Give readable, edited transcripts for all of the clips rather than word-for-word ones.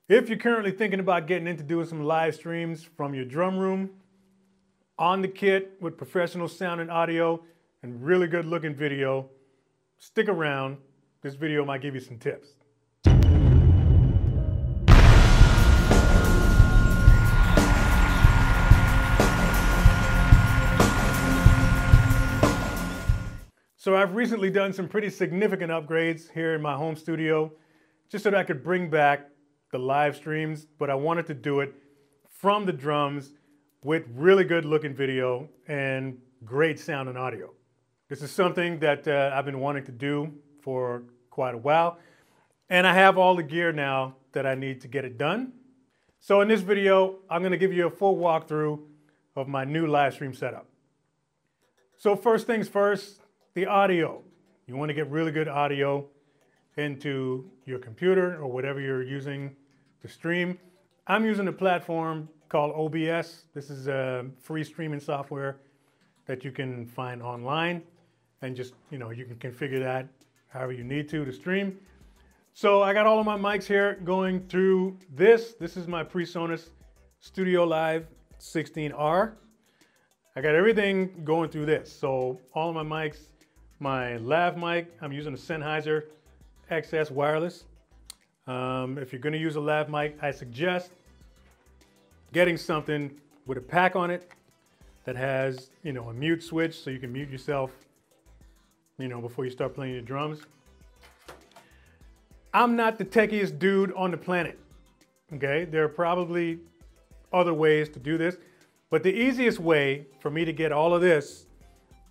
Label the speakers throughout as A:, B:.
A: If you're currently thinking about getting into doing some live streams from your drum room, on the kit with professional sound and audio and really good looking video, stick around. This video might give you some tips. So I've recently done some pretty significant upgrades here in my home studio just so that I could bring back the live streams, but I wanted to do it from the drums with really good looking video and great sound and audio. This is something that I've been wanting to do for quite a while, and I have all the gear now that I need to get it done. So in this video, I'm going to give you a full walkthrough of my new live stream setup. So first things first, the audio. You want to get really good audio into your computer or whatever you're using to stream. I'm using a platform called OBS. This is a free streaming software that you can find online, and just, you can configure that however you need to stream. So I got all of my mics here going through this. This is my PRESONUS STUDIOLIVE 16R. I got everything going through this. So all of my mics, my lav mic, I'm using a SENNHEISER XS wireless. If you're going to use a lav mic, I suggest getting something with a pack on it that has, a mute switch so you can mute yourself, before you start playing your drums. I'm not the techiest dude on the planet, okay? There are probably other ways to do this, but the easiest way for me to get all of this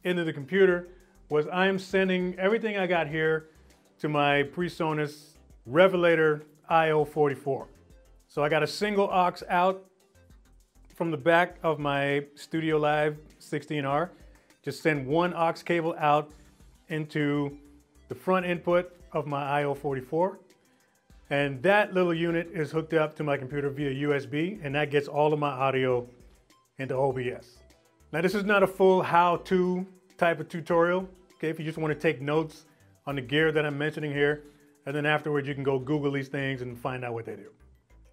A: into the computer was I'm sending everything I got here to my PRESONUS Revelator IO44. So I got a single aux out from the back of my STUDIOLIVE 16R. Just send one aux cable out into the front input of my IO44. And that little unit is hooked up to my computer via USB, and that gets all of my audio into OBS. Now this is not a full how-to type of tutorial. Okay, if you just want to take notes on the gear that I'm mentioning here, and then afterwards you can go Google these things and find out what they do.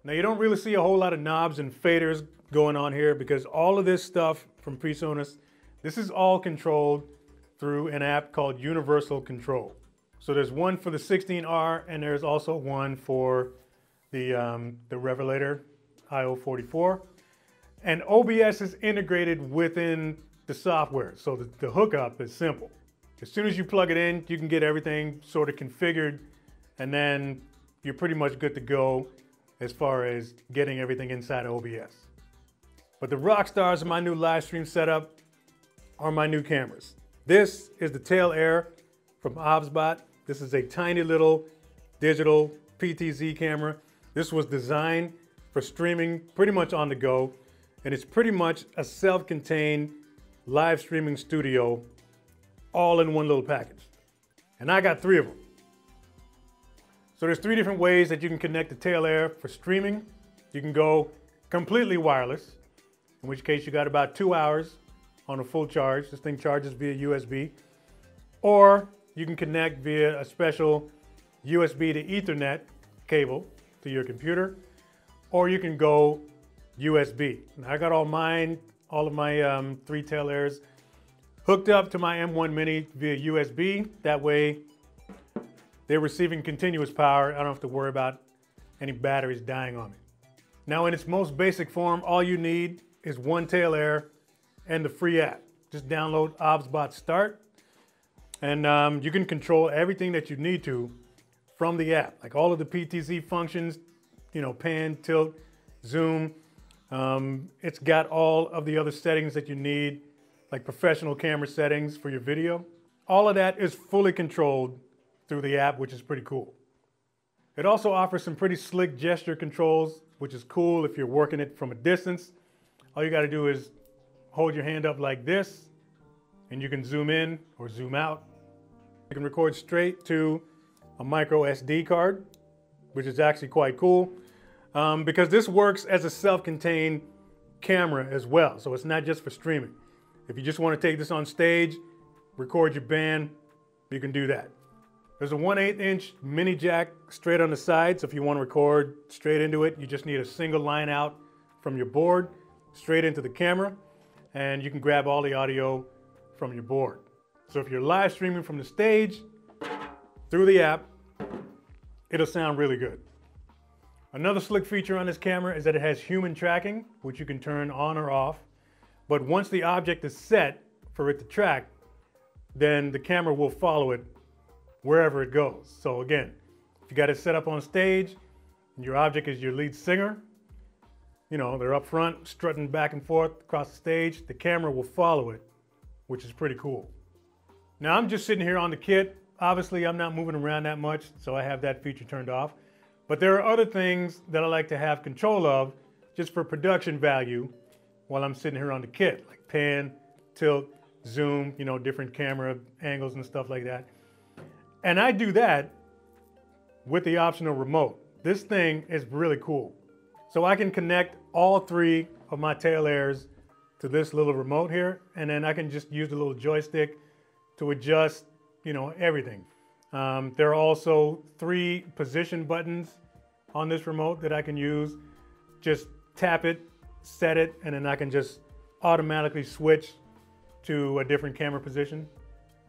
A: Now you don't really see a whole lot of knobs and faders going on here because all of this stuff from PRESONUS, this is all controlled through an app called Universal Control. So there's one for the 16R and there's also one for the Revelator IO44. And OBS is integrated within the software, so the hookup is simple. As soon as you plug it in, you can get everything sort of configured, and then you're pretty much good to go as far as getting everything inside of OBS. But the rock stars of my new live stream setup are my new cameras. This is the Tail Air from OBSBOT. This is a tiny little digital PTZ camera. This was designed for streaming pretty much on the go, and it's pretty much a self-contained live streaming studio all in one little package. And I got 3 of them. So there's 3 different ways that you can connect the Tail Air for streaming. You can go completely wireless, in which case you got about 2 hours on a full charge. This thing charges via USB. Or you can connect via a special USB to Ethernet cable to your computer. Or you can go USB. Now I got all of my 3 Tail Airs hooked up to my M1 Mini via USB. That way they're receiving continuous power. I don't have to worry about any batteries dying on me. Now in its most basic form, all you need is one Tail Air and the free app. Just download OBSBOT Start, and you can control everything that you need to from the app. Like all of the PTZ functions, pan, tilt, zoom. It's got all of the other settings that you need, like professional camera settings for your video. All of that is fully controlled through the app, which is pretty cool. It also offers some pretty slick gesture controls, which is cool if you're working it from a distance. All you got to do is hold your hand up like this, and you can zoom in or zoom out. You can record straight to a micro SD card, which is actually quite cool, because this works as a self-contained camera as well. So it's not just for streaming. If you just want to take this on stage, record your band, you can do that. There's a 1/8 inch mini jack straight on the side, so if you want to record straight into it, you just need a single line out from your board straight into the camera, and you can grab all the audio from your board. So if you're live streaming from the stage through the app, it'll sound really good. Another slick feature on this camera is that it has human tracking, which you can turn on or off. But once the object is set for it to track, then the camera will follow it wherever it goes. So again, if you got it set up on stage and your object is your lead singer, you know, they're up front strutting back and forth across the stage, the camera will follow it, which is pretty cool. Now I'm just sitting here on the kit. Obviously I'm not moving around that much, so I have that feature turned off. But there are other things that I like to have control of just for production value while I'm sitting here on the kit, like pan, tilt, zoom, you know, different camera angles and stuff like that. And I do that with the optional remote. This thing is really cool. So I can connect all 3 of my tail airs to this little remote here, and then I can just use the little joystick to adjust, you know, everything. There are also 3 position buttons on this remote that I can use. Just tap it, set it, and then I can just automatically switch to a different camera position.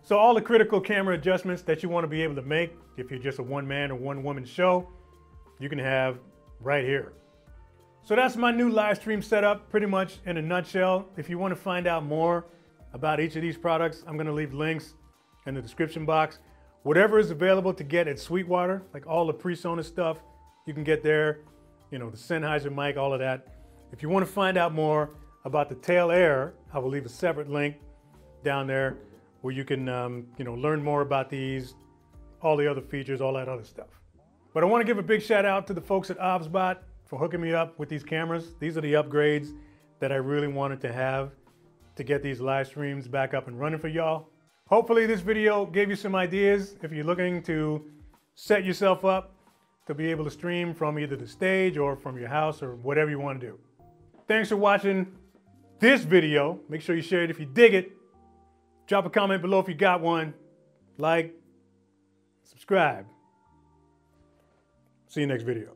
A: So all the critical camera adjustments that you want to be able to make if you're just a one-man or one-woman show, you can have right here. So that's my new live stream setup pretty much in a nutshell. If you want to find out more about each of these products, I'm going to leave links in the description box. Whatever is available to get at Sweetwater, like all the PRESONUS stuff, you can get there. You know, the Sennheiser mic, all of that. If you want to find out more about the tail air, I will leave a separate link down there where you can you know, learn more about these, all the other features, all that other stuff. But I want to give a big shout out to the folks at OBSBOT for hooking me up with these cameras. These are the upgrades that I really wanted to have to get these live streams back up and running for y'all. Hopefully this video gave you some ideas if you're looking to set yourself up to be able to stream from either the stage or from your house or whatever you want to do. Thanks for watching this video. Make sure you share it if you dig it. Drop a comment below if you got one. Like, subscribe. See you next video.